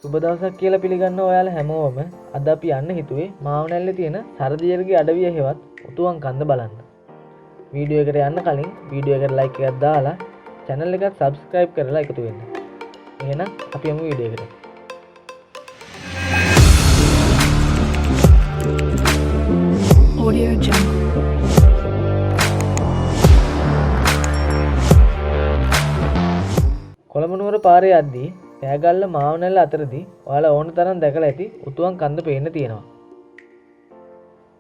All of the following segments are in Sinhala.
සුබ දවසක් කියලා පිළිගන්න ඔයාලා හැමෝම අද අපි යන්න හිතුවේ මාවනැල්ලේ තියෙන සරදියර්ගේ අඩවිය හේවත් උතුවන් කන්ද බලන්න. වීඩියෝ එකට යන්න කලින් වීඩියෝ එකට ලයික් එකක් දාලා channel එකත් subscribe කරලා එකතු වෙන්න. එහෙනම් අපි යමු වීඩියෝ එකට. Audio Jungle. කොළඹ නුවර පාරේ යද්දී පෑගල්ල මාවනැල්ල අතරදී ඔයාලා ඕන තරම් දැකලා ඇති උතුවන් කන්ද පේන්න තියෙනවා.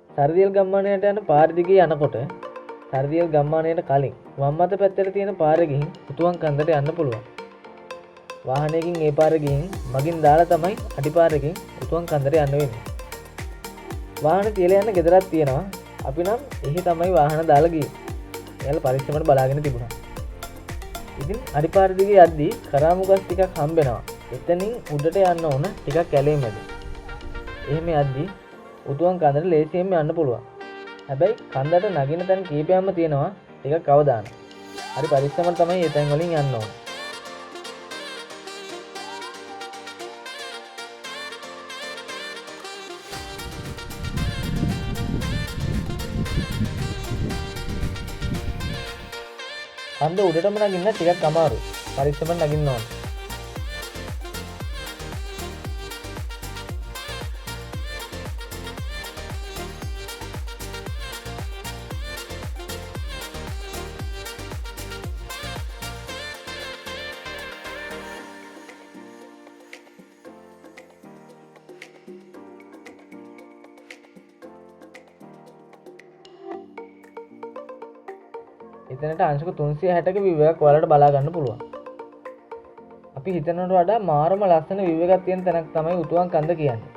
සරදියල් ගම්මානයට යන පාර දිගේ යනකොට සරදියල් ගම්මානයට කලින් වම් අත පැත්තට තියෙන පාරේ ගිහින් උතුවන් කන්දට යන්න පුළුවන්. වාහනයකින් ඒ පාරේ ගිහින් මගින් දාලා තමයි අඩිපාරකින් උතුවන් කන්දට යන්න වෙන්නේ. වාහන තියලා යන්න ගෙදරක් තියෙනවා. අපි නම් එහි තමයි වාහන දාලා ගියේ. එයාලා පරිස්සමට බලාගෙන තිබුණා. ඉතින් අඩිපාර දිගේ යද්දී කරාමුගස් ටිකක් හම්බෙනවා. එතනින් උඩට යන්න ඕන ටිකක් කැලේ මැද. එහෙම යද්දී උතුවන් කන්දට ලේසියෙන්ම යන්න පුළුවන්. හැබැයි කන්දට නගින තැන් කීපයක්ම තියෙනවා ටිකක් අවදාන. හරි පරිස්සමට තමයි ඒ තැන් වලින් යන්න ඕන. කන්ද උඩටම නගින්න ටිකක් අමාරුයි. පරිස්සමෙන් නගින්න ඕන. එතනට අංශක 360ක view එකක් ඔයාලට බලා ගන්න පුළුවන්. අපි හිතනවට වඩා මාරම ලස්සන view එකක් තියෙන තැනක් තමයි උතුවන් කන්ද කියන්නේ.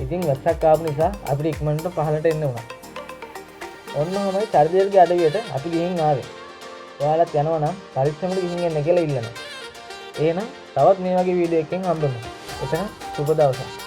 ඉතින් වැස්සක් ආපු නිසා අපිට ඉක්මනට පහළට එන්න වුණා. ඔන්න ඔහමයි සරදියල්ගේ අඩවියට අපි ගිහින් ආවේ. ඔයාලත් යනවා නම් පරිස්සමට ගිහින් එන්න කියලා ඉල්ලනවා. එහෙනම් තවත් මේ වගේ වීඩියෝ එකකින් හම්බෙමු. එතන සුබ දවසක්.